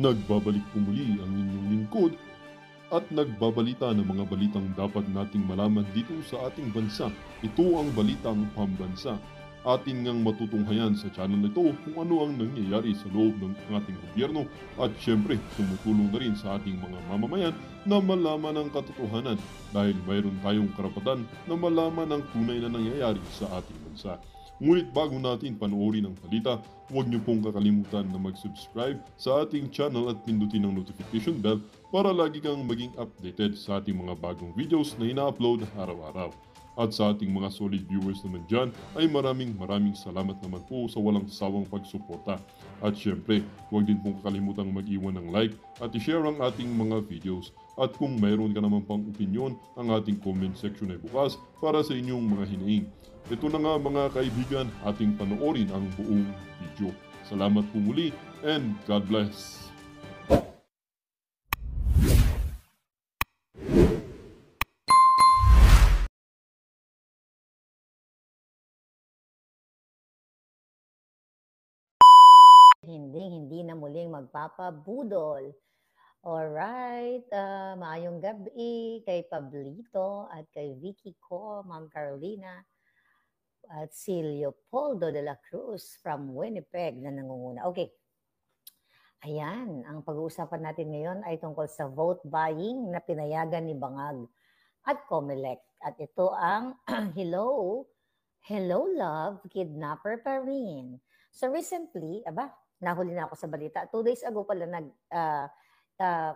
Nagbabalik po muli ang inyong lingkod at nagbabalita ng mga balitang dapat nating malaman dito sa ating bansa. Ito ang Balitang Pambansa. Atin ngang matutunghayan sa channel na ito kung ano ang nangyayari sa loob ng ating gobyerno at syempre tumutulong na rin sa ating mga mamamayan na malaman ang katotohanan dahil mayroon tayong karapatan na malaman ang tunay na nangyayari sa ating bansa. Ngunit bago natin panoorin ang balita, huwag niyo pong kakalimutan na mag-subscribe sa ating channel at pindutin ang notification bell para lagi kang maging updated sa ating mga bagong videos na ina-upload araw-araw. At sa ating mga solid viewers naman dyan ay maraming salamat naman po sa walang sawang pagsuporta. At syempre, huwag din pong kakalimutan mag-iwan ng like at i-share ang ating mga videos. At kung mayroon ka naman pang opinion, ang ating comment section ay bukas para sa inyong mga hinaing. Ito na nga mga kaibigan, ating panoorin ang buong video. Salamat po muli and God bless! Hindi na muling magpapabudol. Alright, maayong gabi kay Pablito at kay Vicky ko, Ma'am Carolina, at si Leopoldo de la Cruz from Winnipeg na nangunguna. Okay, ayan, ang pag-uusapan natin ngayon ay tungkol sa vote buying na pinayagan ni Bangag at Comelec. At ito ang Hello Love, Kidnapper pa rin. So recently, nahuli na ako sa balita. 2 days ago pala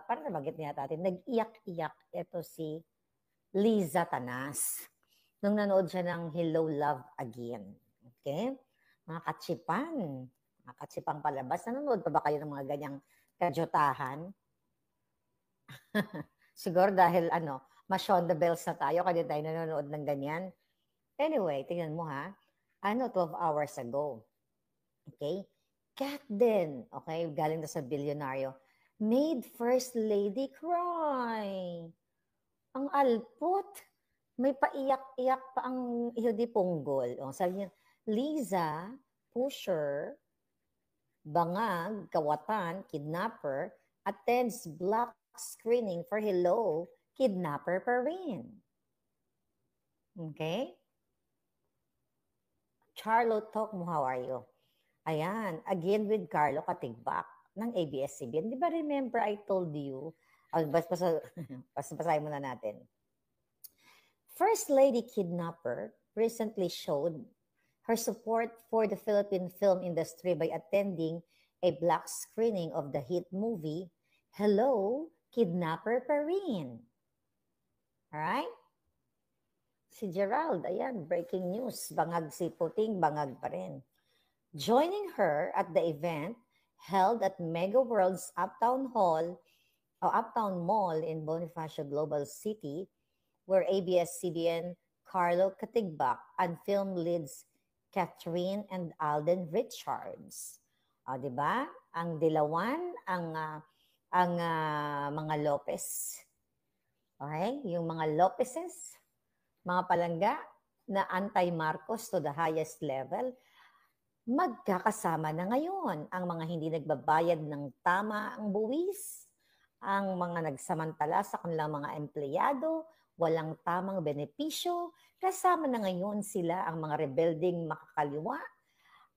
parang nabanggit niya natin, nag-iyak-iyak ito si Liza Tanas nung nanood siya ng Hello Love Again. Okay? Mga katsipang palabas. Nanonood pa ba kayo ng mga ganyang kadyotahan? Siguro dahil Mashonda Bells na tayo, kaya tayo nanonood ng ganyan. Anyway, tingnan mo ha. 12 hours ago. Okay? Kat din, okay, galing na sa bilyonaryo, made First Lady cry. Ang alpot. May paiyak-iyak pa ang Ihudi Punggol. O, sabi niya, Liza, pusher, Bangag, kawatan, kidnapper, attends block screening for Hello, kidnapper pa rin. Okay? Charlo Talk mo, how are you? Ayan, again with Carlo Katigbak ng ABS-CBN. Di ba remember I told you? Basahin muna natin. First Lady Kidnapper recently showed her support for the Philippine film industry by attending a black screening of the hit movie Hello, Kidnapper pa rin. Alright? Si Gerald, ayan, breaking news. Bangag si Puting, bangag pa rin. Joining her at the event held at Mega World's Uptown Mall in Bonifacio Global City, where ABS-CBN Carlo Katigbak and film leads Catherine and Alden Richards. Diba? Ang dilawan, ang mga Lopez. Okay? Yung mga Lopezes, mga palangga na anti-Marcos to the highest level, magkakasama na ngayon ang mga hindi nagbabayad ng tama ang buwis, ang mga nagsamantala sa kanilang mga empleyado, walang tamang benepisyo, kasama na ngayon sila ang mga rebelding makakaliwa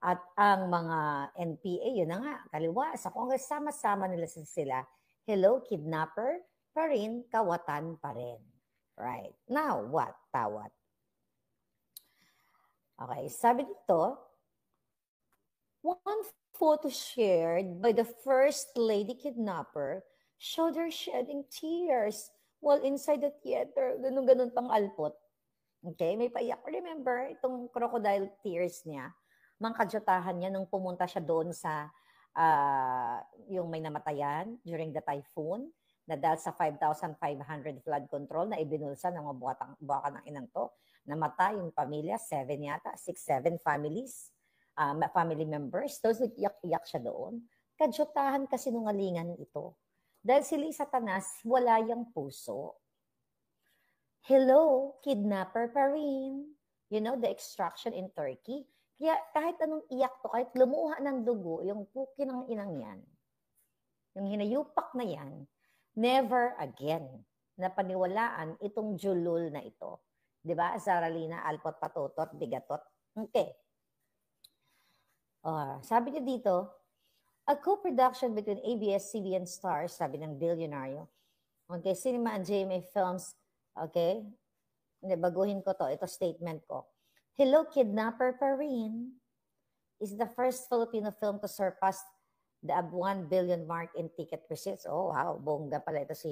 at ang mga NPA, yun na nga, kaliwa, sa Congress, sama-sama nila sila. Hello, kidnapper pa rin, kawatan pa rin. Right. Now, what? Tawat. Okay, sabi dito, one photo shared by the First Lady Kidnapper showed her shedding tears while inside the theater. Ganun pang alpot. Okay, may paiyak. Remember, itong crocodile tears niya, mga kadyotahan niya nung pumunta siya doon sa yung may namatayan during the typhoon, na dahil sa 5,500 flood control na ibinulsa ng mga buwakan ng inang to, namatay yung pamilya, 7 families, family members. Tapos nag-iyak-iyak siya doon. Kadyotahan kasi nungalingan ito. Dahil si Liza Tanas, wala yung puso. Hello, kidnapper pa rin. You know, the extraction in Turkey. Kaya kahit anong iyak to, kahit lumuha ng dugo, yung puki ng inang yan, yung hinayupak na yan, never again na paniwalaan itong julul na ito. Di ba? Zaralina, alpot, patutot, bigatot. Okay. Sabi niya dito, a co-production between ABS-CBN stars, sabi ng bilyonaryo, okay, Cinema and GMA Films, okay, hindi, baguhin ko to, ito statement ko. Hello, Kidnapper Parin is the first Filipino film to surpass the 1 billion mark in ticket receipts. Oh, wow, bongga pala ito si,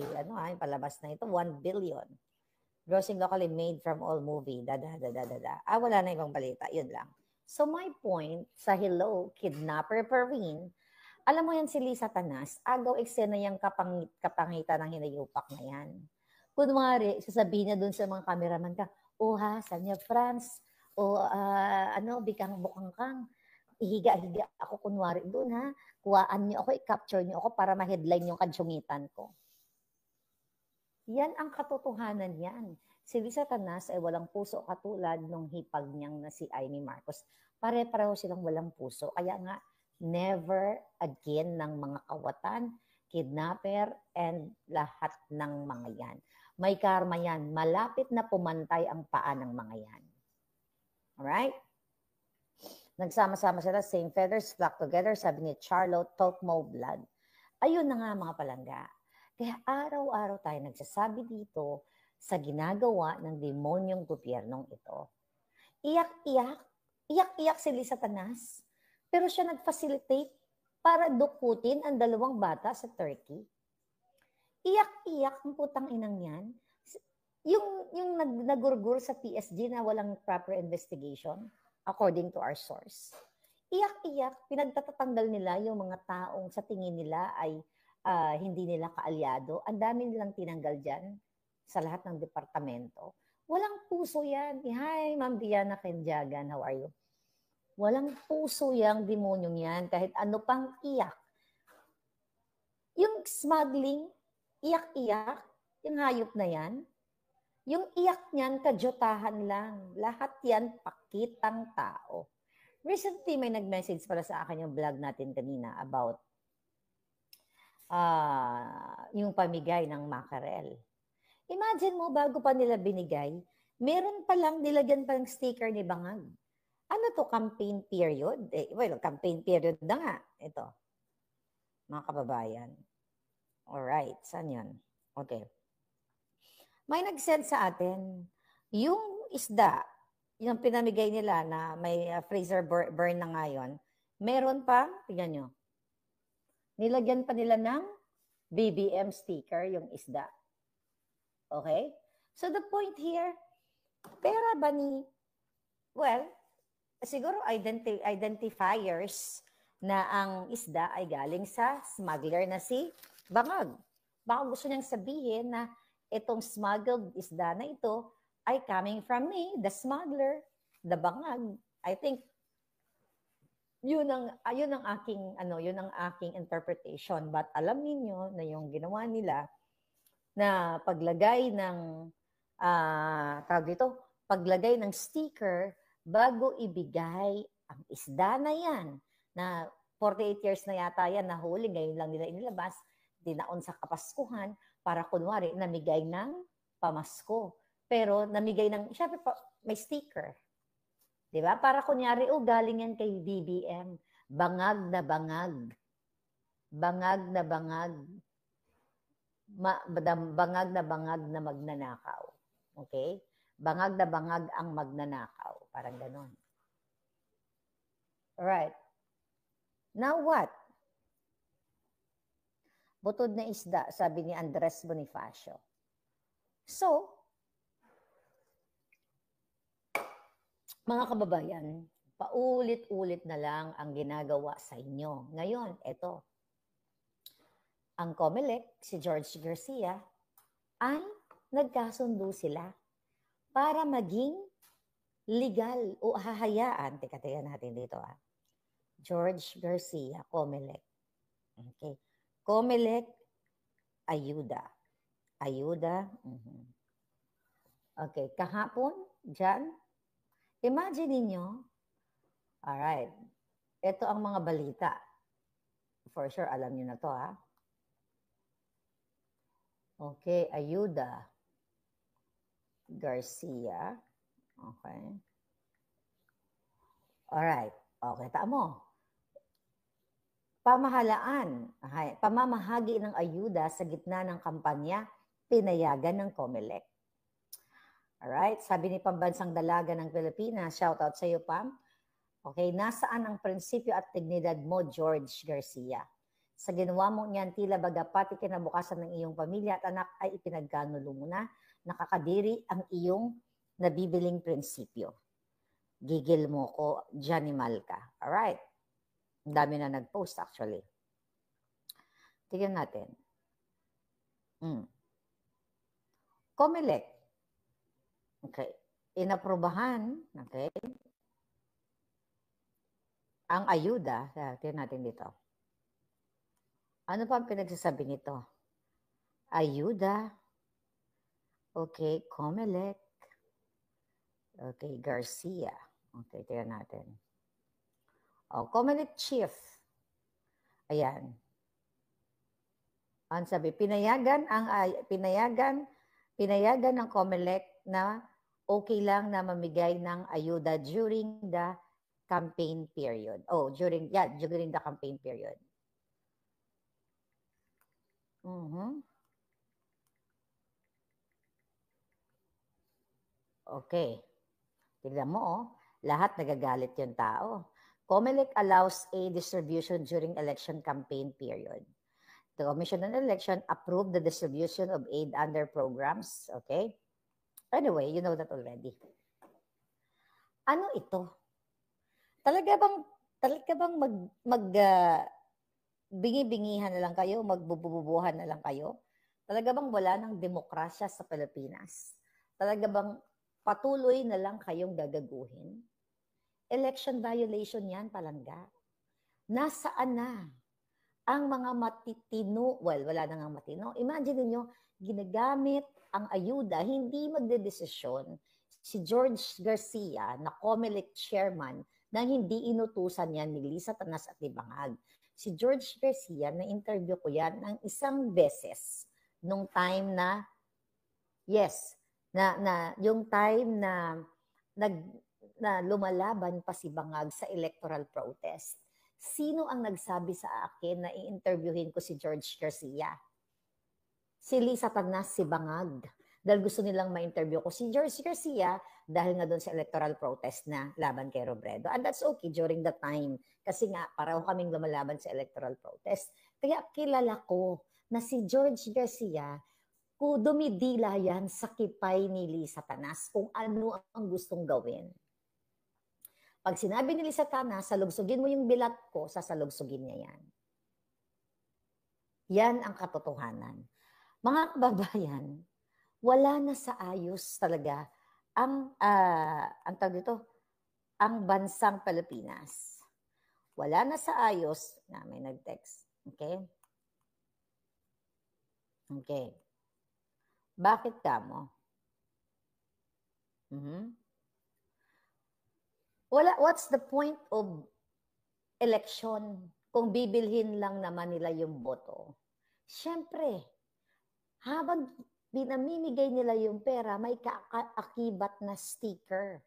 palabas na ito, 1 billion. Grossing locally made from all movie, wala na ibang balita, yun lang. So my point sa Hello, Kidnapper Parin, alam mo yan si Lisa Tanas, agaw eksena yung kapangitan ng hinayupak na yan. Kunwari, sasabihin niya dun sa mga cameraman ka, saan niya, France? Bikang bukang kang, ihiga-higa ako kunwari dun, ha? Kuhaan niyo ako, i-capture niyo ako para ma-headline yung kadyungitan ko. Yan ang katotohanan yan. Si Lisa Tanas ay walang puso katulad nung hipag niyang na si Amy Marcos. Pare-pareho silang walang puso. Kaya nga, never again ng mga kawatan, kidnapper, and lahat ng mga yan. May karma yan. Malapit na pumantay ang paa ng mga yan. Alright? Nagsama-sama sila, same feathers flock together, sabi ni Charlotte Tokmo Blood. Ayun na nga mga palangga. Kaya araw-araw tayo nagsasabi dito sa ginagawa ng demonyong gobyernong ito. Iyak-iyak si Lisa Tanas, pero siya nag-facilitate para dukutin ang 2 bata sa Turkey. Iyak-iyak ang putang inang yan. Yung nagurgur sa PSG na walang proper investigation, according to our source. Iyak-iyak, pinagtatatanggal nila yung mga taong sa tingin nila ay hindi nila kaalyado. Ang dami nilang tinanggal dyan sa lahat ng departamento. Walang puso yan. Hi, Ma'am Diana Kenjagan, how are you? Walang puso yang demonyong yan. Kahit ano pang iyak. Yung smuggling, iyak-iyak, yung hayop na yan, yung iyak niyan, kajotahan lang. Lahat yan, pakitang tao. Recently, may nag-message pala sa akin yung vlog natin kanina about yung pamigay ng mackerel. Imagine mo, bago pa nila binigay, meron pa lang, nilagyan pa ng sticker ni Bangag. Ano to, campaign period? Campaign period na nga. Ito, mga kababayan. Alright, saan yun? Okay. May nag-send sa atin, yung isda, yung pinamigay nila na may freezer burn na ngayon, meron pa, tignan nyo, nilagyan pa nila ng BBM sticker yung isda. Okay? So the point here, pera ba ni, well, siguro identifiers na ang isda ay galing sa smuggler na si Bangag. Baka gusto niyang sabihin na itong smuggled isda na ito ay coming from me, the smuggler, the Bangag. I think yun ang aking interpretation. But alam niyo na yung ginawa nila na paglagay ng paglagay ng sticker bago ibigay ang isda na yan na 48 years na yata yan nahuli, ngayon lang nila inilabas, dinaon sa Kapaskuhan para kunwari namigay ng pamasko. Pero namigay ng, syempre may sticker. Diba? Para kunyari, galing yan kay BBM. Bangag na bangag. Bangag na bangag. Bangag na bangag na magnanakaw. Okay? Bangag na bangag ang magnanakaw. Parang ganon. Alright. Now what? Butod na isda, sabi ni Andres Bonifacio. So, mga kababayan, paulit-ulit na lang ang ginagawa sa inyo. Ngayon, eto, ang COMELEC, si George Garcia, ay nagkasundo sila para maging legal o hahayaan. Teka natin dito. George Garcia, COMELEC. Okay. COMELEC, ayuda. Ayuda. Okay. Kahapon, dyan, imagine ninyo, alright, ito ang mga balita. For sure, alam niyo na to, Okay, Ayuda Garcia. Okay. Alright. Okay, tama. Pamahalaan, pamamahagi ng ayuda sa gitna ng kampanya, pinayagan ng COMELEC. Alright, sabi ni Pambansang Dalaga ng Pilipinas, shoutout sa iyo, Pam. Okay, nasaan ang prinsipyo at dignidad mo, George Garcia? Sa ginawa mo niyan, tila baga pati kinabukasan ng iyong pamilya at anak ay ipinagkanulo mo na, nakakadiri ang iyong nabibiling prinsipyo. Gigil mo ko, Janimal ka. Alright. Ang dami na nag-post actually. Tignan natin. COMELEC. Okay. Inaprobahan, okay, ang ayuda. Tignan natin dito. Ano pa ang pinagsasabi nito? Ayuda. Okay, COMELEC. Okay, Garcia. Okay, tignan natin. COMELEC chief. Ayan. Ang sabi, pinayagan ng COMELEC na okay lang na mamigay ng ayuda during the campaign period. During the campaign period. Okay. Tignan mo, lahat nagagalit yung tao. COMELEC allows aid distribution during election campaign period. The Commission on Election approved the distribution of aid under programs. Okay? Anyway, you know that already. Ano ito? Talaga bang bingi-bingihan na lang kayo, magbububuhan na lang kayo? Talaga bang wala ng demokrasya sa Pilipinas? Talaga bang patuloy na lang kayong gagaguhin? Election violation yan, palangga. Nasaan na ang mga matitino? Well, wala na nga matino. Imagine niyo, ginagamit ang ayuda, hindi magdedesisyon si George Garcia na COMELEC chairman nang hindi inutusan yan ni Lisa Tanas at ni Bangag. Si George Garcia, na-interview ko yan ng isang beses nung time na, yung time na lumalaban pa si Bangag sa electoral protest. Sino ang nagsabi sa akin na i-interviewin ko si George Garcia? Si Lisa Tanas, si Bangag. Dahil gusto nilang ma-interview ko si George Garcia dahil nga doon sa electoral protest na laban kay Robredo. And that's okay during the time. Kasi nga, pareho kaming lumalaban sa electoral protest. Kaya kilala ko na si George Garcia, kung dumidila yan sa kipay ni Lisa Tanas kung ano ang gustong gawin. Pag sinabi ni Lisa Tanas, salugsugin mo yung bilat ko, sasalugsugin niya yan. Yan ang katotohanan. Mga kababayan, wala na sa ayos talaga ang bansang Pilipinas. Wala na sa ayos, may nag-text. Okay? Okay. Bakit kamo? What's the point of election kung bibilhin lang naman nila yung boto? Siyempre, habang binamimigay nila yung pera, may kaakibat na sticker.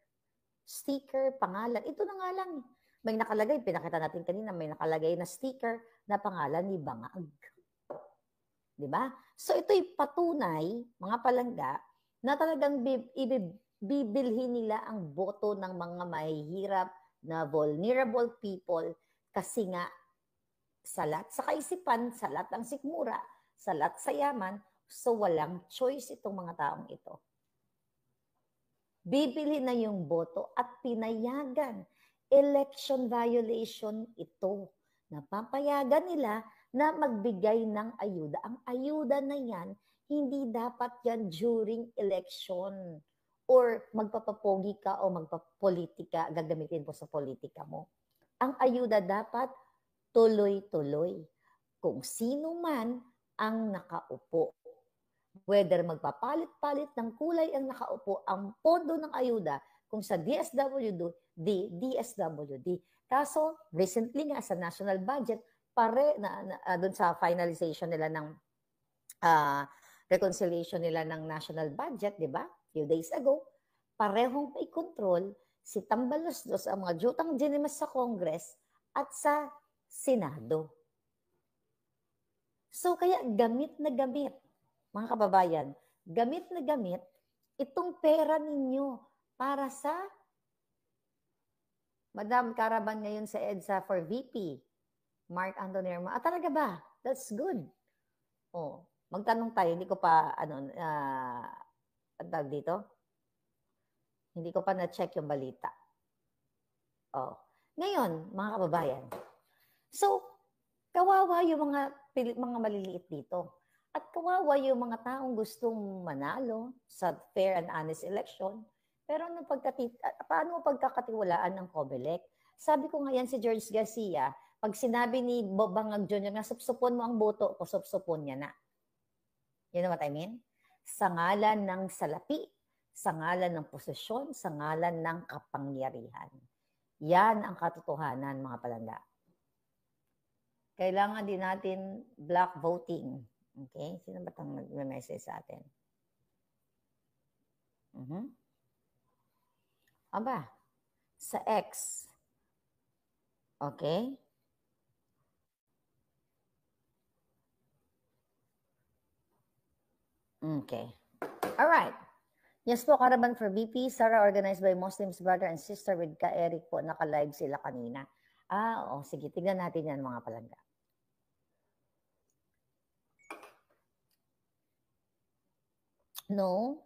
Sticker, pangalan. Ito na nga lang. May nakalagay, pinakita natin kanina, may nakalagay na sticker na pangalan ni Bangag. Diba? So ito'y patunay, mga palangga, na talagang bibilhin nila ang boto ng mga mahihirap na vulnerable people kasi nga salat sa kaisipan, salat ang sikmura, salat sa yaman, so walang choice itong mga taong ito. Bibili na yung boto at pinayagan. Election violation ito. Napapayagan nila na magbigay ng ayuda. Ang ayuda na yan, hindi dapat yan during election or magpapapogi ka o magpapolitika, gagamitin po sa politika mo. Ang ayuda dapat tuloy-tuloy. Kung sino man ang nakaupo. Whether magpapalit-palit ng kulay ang nakaupo, ang pondo ng ayuda, kung sa DSWD, Kaso, recently nga sa national budget, doon sa finalization nila ng reconciliation nila ng national budget, di ba? Few days ago, parehong may control si Tambaloslos ang mga jutang dinimas sa Congress at sa Senado. So kaya gamit na gamit, mga kababayan, gamit na gamit itong pera ninyo para sa Madam Caravan ngayon sa EDSA for VP, Mark Antonio. Talaga ba? That's good. Oh, magtanong tayo, hindi ko pa, tawag dito? Hindi ko pa na-check yung balita. Oh. Ngayon, mga kababayan, so, kawawa yung mga maliliit dito. At kawawa yung mga taong gustong manalo sa fair and honest election. Pero paano pagkakatiwalaan ng COMELEC? Sabi ko ngayon si George Garcia, pag sinabi ni Bangag Jr. nga, supsupon mo ang boto ko, supsupon niya na. You know what I mean? Sa ngalan ng salapi, sa ngalan ng posisyon, sa ngalan ng kapangyarihan. Yan ang katotohanan, mga palangga. Kailangan din natin block voting. Okay? Sino ba itong nag-message sa atin? Aba, sa X. Okay? Okay. Alright. Yes po, Caravan for VP. Sarah, organized by Muslims brother and sister with Ka-Eric po. Naka-live sila kanina. Sige. Tignan natin yan, mga palangga. No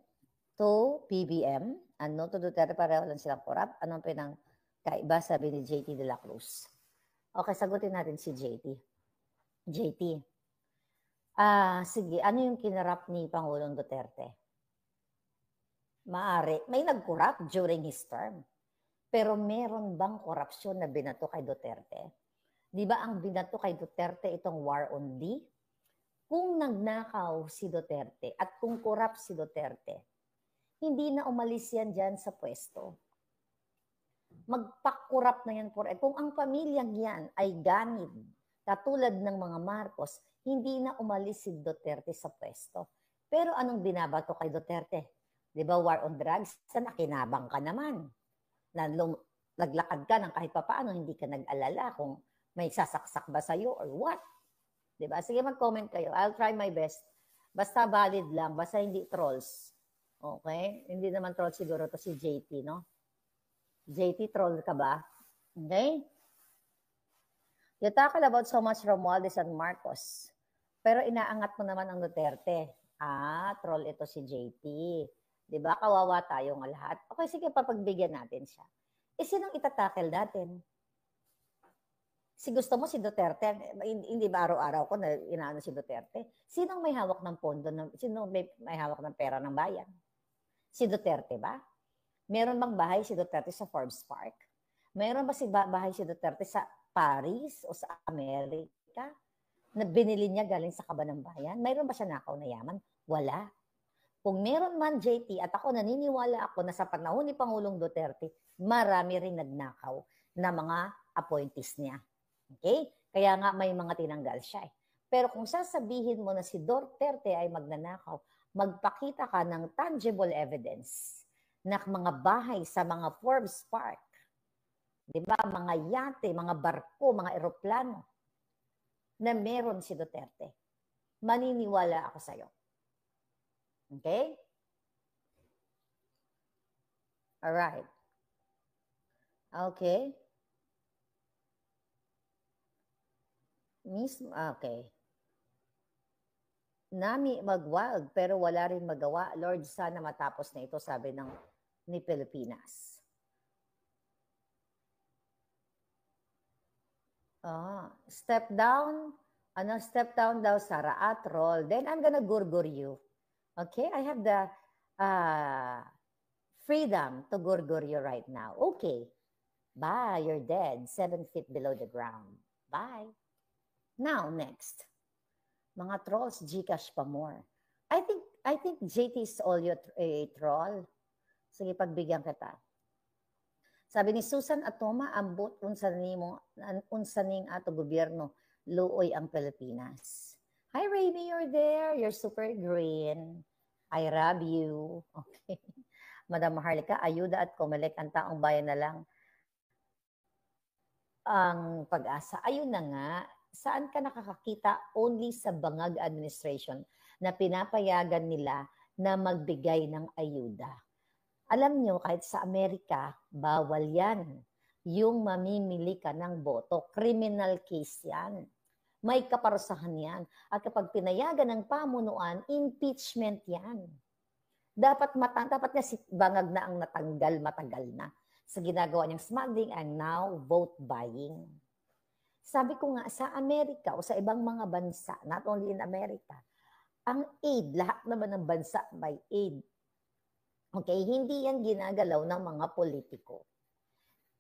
to PBM and no to Duterte, pareho lang silang korap. Anong pinangkaiba, sabi ni JT de la Cruz? Okay, sagutin natin si JT. JT, sige, ano yung kinarap ni Pangulong Duterte? Maari, may nag-corrupt during his term. Pero meron bang korupsyon na binato kay Duterte? Di ba ang binato kay Duterte itong war on D? Kung nagnakaw si Duterte at kung corrupt si Duterte, hindi na umalis yan dyan sa pwesto. Magpakurap na yan forever. Kung ang pamilyang yan ay ganid, katulad ng mga Marcos, hindi na umalis si Duterte sa pwesto. Pero anong binabato kay Duterte? Di ba, war on drugs? Sa nakinabang ka naman. Naglakad ka ng kahit papaano, hindi ka nag-alala kung may sasaksak ba sa'yo or what. Diba? Sige, mag-comment kayo. I'll try my best. Basta valid lang. Basta hindi trolls. Okay? Hindi naman troll siguro to si JT, no? JT, troll ka ba? Okay? You talk about so much Romualdez and Marcos. Pero inaangat mo naman ang Duterte. Troll ito si JT. Diba? Kawawa tayong lahat. Okay, sige, papagbigyan natin siya. Sinong itatakel natin? Si gusto mo si Duterte, hindi ba araw-araw ko na inaano si Duterte? Sinong may hawak ng pondo? Sinong may hawak ng pera ng bayan? Si Duterte ba? Meron bang bahay si Duterte sa Forbes Park? Meron ba bahay si Duterte sa Paris o sa Amerika na binili niya galing sa kaba ng bayan? Meron ba siya nakaw na yaman? Wala. Kung meron man, JT, at ako naniniwala ako na sa panahon ni Pangulong Duterte, marami rin nagnakaw na mga appointees niya. Okay? Kaya nga may mga tinanggal siya. Pero kung sasabihin mo na si Duterte ay magnanakaw, magpakita ka ng tangible evidence na mga bahay sa mga Forbes Park, di ba? Mga yate, mga barko, mga eroplano na meron si Duterte. Maniniwala ako sa'yo. Okay? Alright. Okay. Okay. Nami magwag pero wala rin magawa. Lord, sana matapos na ito, sabi ni Pilipinas. Step down. Step down daw, Sara, at roll. Then I'm gonna gurgur you. Okay? I have the freedom to gurgur you right now. Okay. Bye. You're dead. 7 feet below the ground. Bye. Now, next. Mga trolls, Gcash pa more. I think JT is all a troll. Sige, pagbigyan kita. Sabi ni Susan Atoma, ambot unsaning ato gobyerno, luoy ang Pilipinas. Hi, Rainy, you're there. You're super green. I love you. Okay. Madam Maharlika, ayuda at Comelec, ang taong bayan na lang ang pag-asa. Ayun na nga, saan ka nakakakita only sa Bangag Administration na pinapayagan nila na magbigay ng ayuda? Alam nyo, kahit sa Amerika, bawal yan. Yung mamimili ka ng boto, criminal case yan. May kaparusahan yan. At kapag pinayagan ng pamunuan, impeachment yan. Dapat nga si Bangag na ang natanggal matagal na sa ginagawa niyang smuggling and now vote buying. Sabi ko nga, sa Amerika o sa ibang mga bansa, not only in America, ang aid, lahat naman ng bansa may aid. Okay, hindi yan ginagalaw ng mga politiko.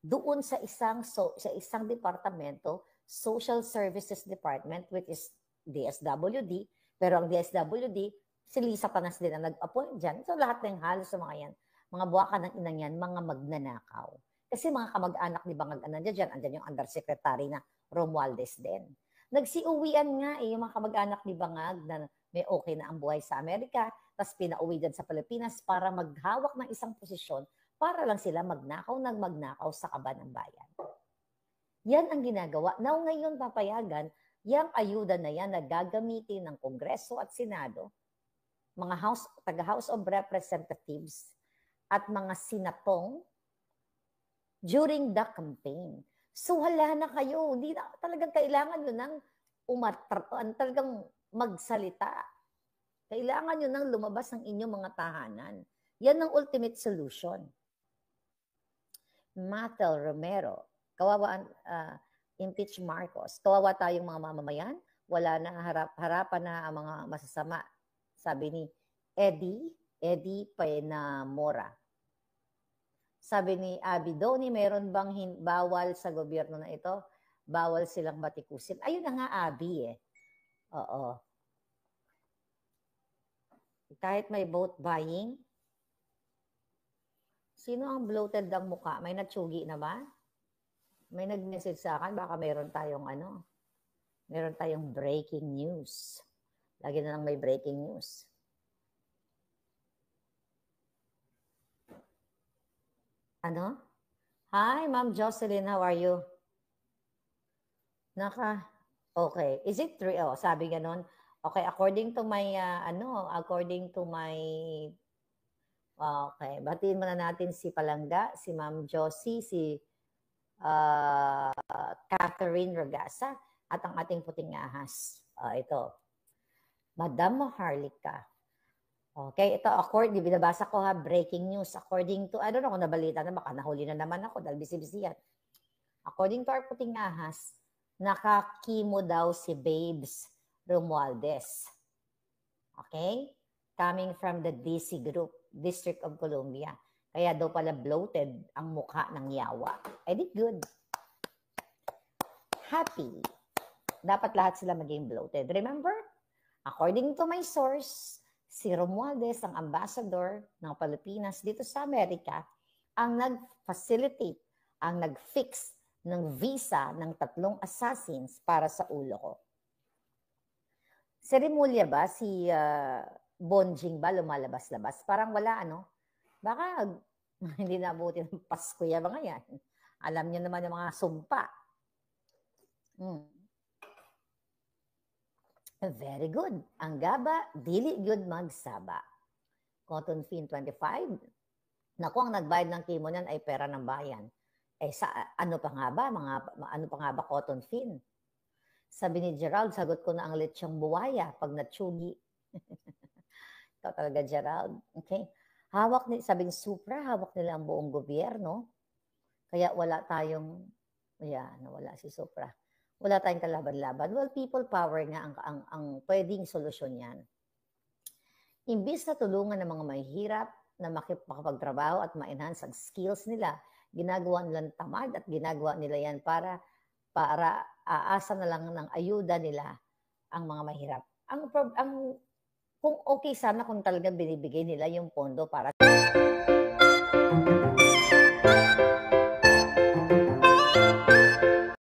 Doon sa isang departamento, Social Services Department, which is DSWD, pero ang DSWD, si Lisa Panas din ang nag-appoint dyan. So lahat ng halos sa mga yan, mga buwaka ng inang yan, mga magnanakaw. Kasi mga kamag-anak ni Bangag nandiyan, andyan yung undersecretary na Romualdez din. Nagsiuwian nga yung mga kamag-anak ni Bangag na may okay na ang buhay sa Amerika, tapos pinauwi dyan sa Pilipinas para maghawak ng isang posisyon para lang sila magnakaw sa kaba ng bayan. Yan ang ginagawa. Now ngayon papayagan, yung ayuda na yan na gagamitin ng Kongreso at Senado, mga taga-House of Representatives at mga sinatong during the campaign. So hala na kayo, hindi na talagang kailangan nyo ng talagang magsalita. Kailangan nyo nang lumabas ng inyong mga tahanan. Yan ang ultimate solution. Matel Romero, kawawa impeach Marcos. Kawawa tayong mga mamamayan, wala na harapan na ang mga masasama. Sabi ni Eddie Penamora. Sabi ni Abidoni, meron bang bawal sa gobyerno na ito? Bawal silang batikusin. Ayun na nga, Abi eh. Oo. Kahit may vote buying, sino ang bloated ang muka? May natsugi na ba? May nag-message sa akin, baka meron tayong breaking news. Lagi na lang may breaking news. Ano? Hi, Ma'am Jocelyn, how are you? Okay. Is it true? Oh, sabi ganon. Okay, according to my, okay, batiin muna natin si Palangga, si Ma'am Josie, si Catherine Ragasa, at ang ating puting ahas. Ito, Madam Maharlika. Okay, ito, binabasa ko ha, breaking news. According to, I don't know kung nabalita na, baka nahuli na naman ako dahil busy-busy yan. According to our puting ahas, nakakimo daw si Babes Romualdez. Okay? Coming from the DC Group, District of Columbia. Kaya daw pala bloated ang mukha ng yawa. I did good. Happy. Dapat lahat sila maging bloated. Remember? According to my source, si Romualdez, ang ambassador ng Pilipinas dito sa Amerika, ang nag-facilitate, ang nag-fix ng visa ng 3 assassins para sa ulo ko. Si Remulla ba, si Bonjing ba, lumalabas-labas? Parang wala, ano? Baka hindi nabuti ng Pasko yan mga yan. Alam niyo naman yung mga sumpa. Very good. Ang gaba, dili good magsaba. Cotton Fin 25. Naku, ang nagbayad ng kimo niyan ay pera ng bayan. Ano pa nga ba, Cotton Fin? Sabi ni Gerald, sagot ko na ang lechong buwaya pag natsugi. Ikaw talaga, Gerald. Okay? Sabi ni Supra, hawak nila ang buong gobyerno. Kaya wala tayong, nawala si Supra. Wala tayong kalaban-laban. Well, people power nga ang pwedeng solusyon yan. Imbis na tulungan ng mga mahihirap na makapagtrabaho at ma-enhance ang skills nila, ginagawa nilang tamad at ginagawa nila yan para aasa na lang ng ayuda nila ang mga mahirap. Kung okay sana kung talagang binibigay nila yung pondo para